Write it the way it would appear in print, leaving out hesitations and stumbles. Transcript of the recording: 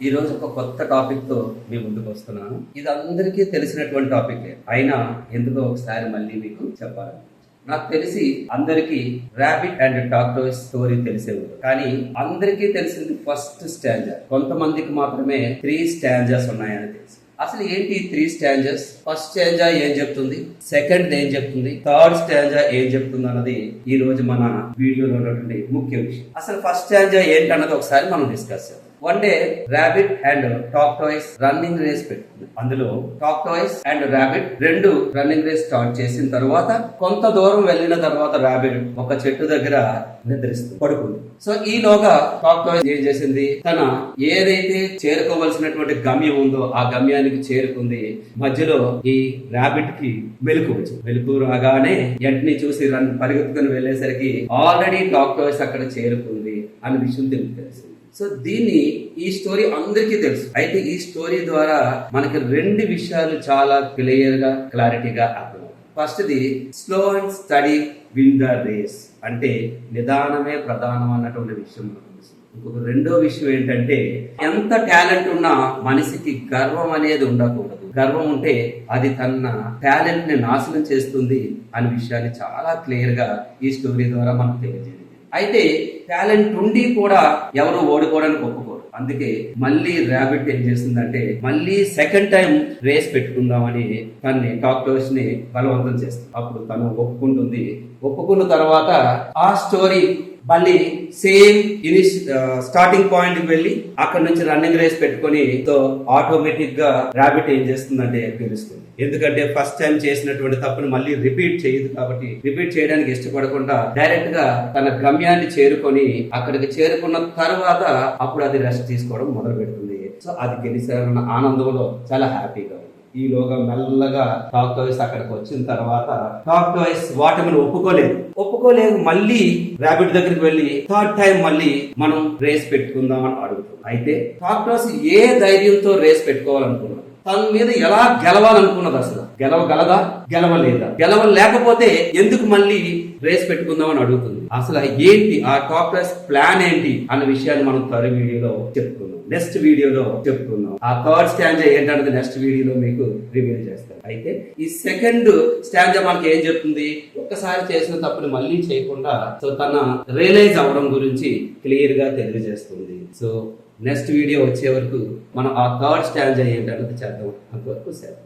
ఈ రోజు ఒక కొత్త టాపిక్ తో మీ ముందుకు వస్తున్నాను. ఇది అందరికీ తెలిసినటువంటి టాపిక్ అయినా ఎందుకో ఒకసారి మళ్ళీ మీకు చెప్పాలి. నాకు తెలిసి అందరికి ర్యాబిట్ అండ్ టార్టాయిస్ స్టోరీ తెలిసే ఉంది, కానీ అందరికీ తెలిసింది ఫస్ట్ స్టాంజా. కొంతమందికి మాత్రమే 3 స్టాంజాస్ ఉన్నాయని తెలుసు. అసలు ఏంటి 3 స్టాంజాస్? ఫస్ట్ స్టాంజా ఏం చెప్తుంది, సెకండ్ ఏం చెప్తుంది, థర్డ్ స్టాంజా ఏం చెప్తుంది అన్నది ఈ రోజు మన వీడియోలో ఉన్నటువంటి ముఖ్య విషయం. అసలు ఫస్ట్ స్టాంజా ఏంటన్నది ఒకసారి మనం డిస్కస్ చేద్దాం. One day rabbit and tortoise running race పెట్టుకుంది. అందులో టార్టాయిస్ అండ్ ర్యాబిట్ రెండు రన్నింగ్ రేస్ స్టార్ట్ చేసిన తర్వాత కొంత దూరం వెళ్ళిన తర్వాత ర్యాబిట్ ఒక చెట్టు దగ్గర నిద్రిస్తుంది, పడుకుంది. సో ఈలోగా టార్టాయిస్ ఏం చేసింది, తన ఏదైతే చేరుకోవలసినటువంటి గమ్యం ఉందో ఆ గమ్యానికి చేరుకుంది. మధ్యలో ఈ ర్యాబిట్ కి మెలకు రాగానే వెంటనే చూసి పరిగెత్తుకుని వెళ్ళేసరికి ఆల్రెడీ టార్టాయిస్ అక్కడ చేరుకుంది అనే విషయం తెలిసింది. సో దీన్ని ఈ స్టోరీ అందరికీ తెలుసు. అయితే ఈ స్టోరీ ద్వారా మనకి 2 విషయాలు చాలా క్లారిటీగా అర్థమవుతాయి. First the slow and steady win the race, అంటే నిదానమే ప్రధానం అన్నటువంటి విషయం మనకు తెలుసు. ఇంకొక రెండో విషయం ఏంటంటే, ఎంత టాలెంట్ ఉన్నా మనిషికి గర్వం అనేది ఉండకూడదు. గర్వం ఉంటే అది తన టాలెంట్ ని నాశనం చేస్తుంది అనే విషయాన్ని చాలా క్లియర్ గా ఈ స్టోరీ ద్వారా మనకు తెలియజేయండి. అయితే టాలెంట్ ఉండి కూడా ఎవరు ఓడిపోవడానికి ఒప్పుకోరు. అందుకే మళ్ళీ ర్యాబిట్ ఏం చేస్తుందంటే, మళ్ళీ సెకండ్ టైం రేస్ పెట్టుకుందామని తన్ని టార్టాయిస్ ని బలవంతం చేస్తుంది. అప్పుడు తను ఒప్పుకుంటుంది. ఒప్పుకున్న తర్వాత ఆ స్టోరీ మళ్ళీ సేమ్ స్టార్టింగ్ పాయింట్ కి వెళ్ళి అక్కడ నుంచి రన్నింగ్ రేస్ పెట్టుకొని ఆటోమేటిక్ గా ర్యాబిట్ ఏం చేస్తుందంటే గెలుస్తుంది. ఎందుకంటే ఫస్ట్ టైం చేసినటువంటి తప్పును మళ్ళీ రిపీట్ చేయదు కాబట్టి, రిపీట్ చేయడానికి ఇష్టపడకుండా డైరెక్ట్ గా తన గమ్యాన్ని చేరుకొని అక్కడికి చేరుకున్న తర్వాత అప్పుడు అది రెస్ట్ తీసుకోవడం మొదలు పెడుతుంది. సో అది గెలిచారన్న ఆనందంలో చాలా హ్యాపీగా. ఈలోగా మెల్లగా టార్టాయిస్ అక్కడికి వచ్చిన తర్వాత టార్టాయిస్ వాటిని ఒప్పుకోలేదు. మళ్ళీ ర్యాబిట్ దగ్గరికి వెళ్ళి థర్డ్ టైం మళ్ళీ మనం రేస్ పెట్టుకుందాం అని అడుగుతాం. అయితే టార్టాయిస్ ఏ ధైర్యంతో రేస్ పెట్టుకోవాలనుకున్నాం, తన మీద ఎలా గెలవాలనుకున్నది, అసలు గెలవగలదా, గెలవలేదా, గెలవలేకపోతే ఎందుకు మళ్ళీ రేస్ పెట్టుకుందాం అని అడుగుతుంది. అసలు ఏంటి ఆ టార్టాయిస్ ప్లాన్ ఏంటి అన్న విషయాన్ని మనం థర్డ్ వీడియోలో చెప్పుకుందాం. నెక్స్ట్ వీడియోలో చెప్పుకుందాం. ఆ థర్డ్ స్టాంజా ఏంటన్నది నెక్స్ట్ వీడియోలో మీకు రివీల్ చేస్తాను. అయితే ఈ సెకండ్ స్టాంజా మనకి ఏం చెప్తుంది, ఒక్కసారి చేసిన తప్పుని మళ్ళీ చేయకుండా సో తన రియలైజ్ అవ్వడం గురించి క్లియర్ గా తెలియజేస్తుంది. సో నెక్స్ట్ వీడియో వచ్చే వరకు మనం ఆ థర్డ్ స్టాంజా ఏంటన్నది చేద్దాం. అంతవరకు సెలవు.